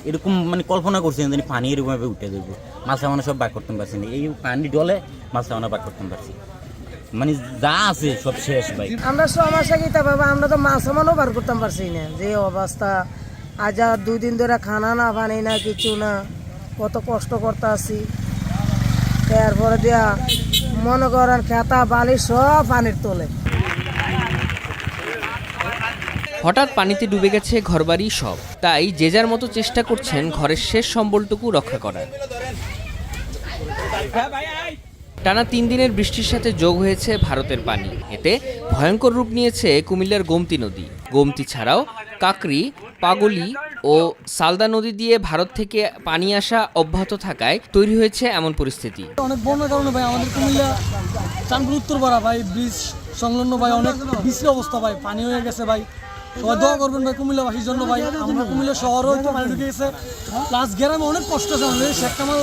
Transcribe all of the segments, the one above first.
এরকম মানে কল্পনা করছেন যে পানি এরকমভাবে উঠে দেবো, মাছ সামানো সব বাক করতে পারছি না, এই পানি ডলে মাছ সামানো বাক করতে পারছি, মানে যা আছে সব শেষ ভাই। আমরা সমস্যা কি তা বাবা, আমরা তো মাছ সামানও বার করতে পারছি না, যে অবস্থা আজ আর 2 দিন ধরে খানা না পানি না কিছু না, কত কষ্ট করতে আছি। তারপরে দিয়া মনে করেন খেতা বালি সব পানির তোলে। হঠাৎ পানিতে ডুবে গেছে ঘরবাড়ি সব, তাই যে যার মতো চেষ্টা করছেন ঘরের শেষ সম্বলটুকু রক্ষা করার। টানা 3 দিনের বৃষ্টির সাথে যোগ হয়েছে ভারতের পানি, এতে ভয়ঙ্কর রূপ নিয়েছে কুমিল্লার গোমতী নদী। গোমতী ছাড়াও কাকরি, পাগলি ও সালদা নদী দিয়ে ভারত থেকে পানি আসা অব্যাহত থাকায় তৈরি হয়েছে এমন পরিস্থিতি। অনেক বন্যার কারণে ভাই আমাদের কুমিল্লা চাঁদপুর উত্তরপাড়া ভাই ব্রিজ সংলগ্ন ভাই অনেক বিশ্রী অবস্থা ভাই, পানি হয়ে গেছে ভাই। সবাই দোয়া করবেন ভাই কুমিল্লাবাসীর জন্য ভাই। আমরা কুমিল্লা শহরও একটু পানি ঢুকে গেছে, প্লাস গ্রামে অনেক কষ্ট আছে আমাদের। শেখ কামাল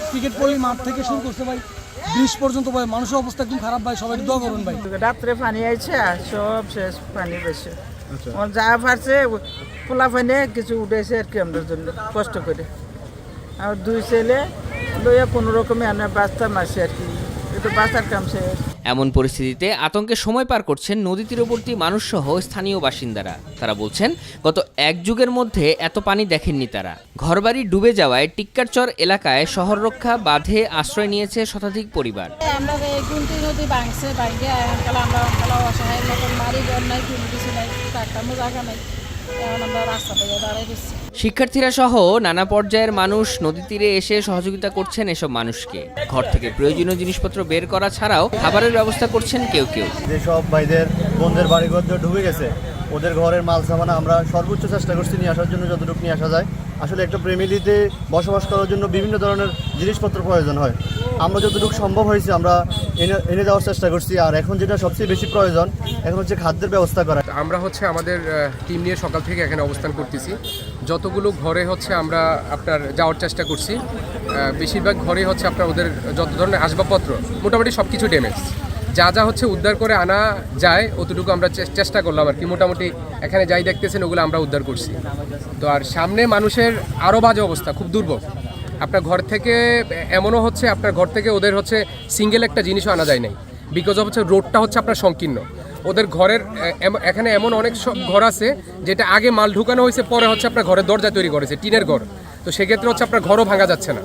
ক্রিকেট পল্লী মাঠ থেকে শুরু করছে ভাই ব্রিজ পর্যন্ত ভাই, মানুষের অবস্থা একদম খারাপ ভাই, সবাই দোয়া করবেন ভাই। রাত্রে পানি আইছে সব শেষ, পানি বেশি যা পারছে পোলা পানি কিছু উঠেছে আর কি, আমাদের জন্য কষ্ট করে। আর 2 ছেলে লইয়া কোনো রকমে আমরা বাঁচতাম আসি আর কি, একটু বাঁচার কাম শেষ। এমন পরিস্থিতিতে আতঙ্কে সময় পার করছেন নদী তীরবর্তী মানুষসহ স্থানীয় বাসিন্দারা। তারা বলছেন গত 1 যুগের মধ্যে এত পানি দেখেননি তারা। ঘরবাড়ি ডুবে যাওয়ায় টিক্কারচর এলাকায় শহর রক্ষা বাঁধে আশ্রয় নিয়েছে শতাধিক পরিবার। আমরা গুমতি নদী ভাঙছে, ভাঙে আমরা অসহায় মতন মারি ঘর নাই, কোনো কিছু নাই, টাকা জায়গা নাই, আমরা রাস্তা থেকে দাঁড়াই দিচ্ছি। শিক্ষার্থীরা সহ নানা পর্যায়ের মানুষ নদী তীরে এসে সহযোগিতা করছেন এসব মানুষকে। ঘর থেকে প্রয়োজনীয় জিনিসপত্র বের করা ছাড়াও খাবারের ব্যবস্থা করছেন কেউ কেউ। যেসব ভাইদের বোনদের বাড়িঘর ডুবে গেছে, ওদের ঘরের মাল সামানা আমরা সর্বোচ্চ চেষ্টা করছি নিয়ে আসার জন্য, যতটুকু নিয়ে আসা যায়। আসলে একটা ফ্যামিলিতে বসবাস করার জন্য বিভিন্ন ধরনের জিনিসপত্র প্রয়োজন হয়, আমরা যতটুকু সম্ভব হয়েছে আমরা এনে দেওয়ার চেষ্টা করছি। আর এখন যেটা সবচেয়ে বেশি প্রয়োজন এখন হচ্ছে খাদ্যের ব্যবস্থা করা। আমরা আমাদের টিম নিয়ে সকাল থেকে এখানে অবস্থান করতেছি। যতগুলো ঘরে আমরা আপনার যাওয়ার চেষ্টা করছি, বেশিরভাগ ঘরে আপনার ওদের যত ধরনের আসবাবপত্র মোটামুটি সব কিছু ড্যামেজ, যা যা উদ্ধার করে আনা যায় অতটুকু আমরা চেষ্টা করলাম আর কি। মোটামুটি এখানে যাই দেখতেছেন ওগুলো আমরা উদ্ধার করছি। তো আর সামনে মানুষের আরও বাজে অবস্থা, খুব দুর্ভোগ। আপনার ঘর থেকে এমনও আপনার ঘর থেকে ওদের সিঙ্গেল একটা জিনিসও আনা যায় নাই, বিকজ অফ রোডটা আপনার সংকীর্ণ। ওদের ঘরের এখানে এমন অনেক সব ঘর আছে যেটা আগে মাল ঢুকানো হয়েছে, পরে আপনার ঘরের দরজা তৈরি করেছে, টিনের ঘর। তো সেক্ষেত্রে আপনার ঘরও ভাঙা যাচ্ছে না,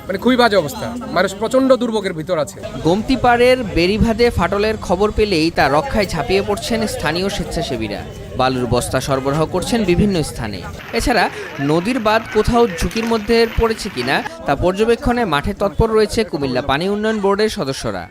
মানে খুবই বাজে অবস্থা, মানুষ প্রচণ্ড দুর্ভোগের ভিতর আছে। গোমতী পাড়ের বেড়িভাদে ফাটলের খবর পেলেই তা রক্ষায় ঝাঁপিয়ে পড়ছেন স্থানীয় স্বেচ্ছাসেবীরা। বালুর বস্তা সরবরাহ করছেন বিভিন্ন স্থানে। এছাড়া নদীর বাঁধ কোথাও ঝুঁকির মধ্যে পড়েছে কিনা তা পর্যবেক্ষণে মাঠে তৎপর রয়েছে কুমিল্লা পানি উন্নয়ন বোর্ডের সদস্যরা।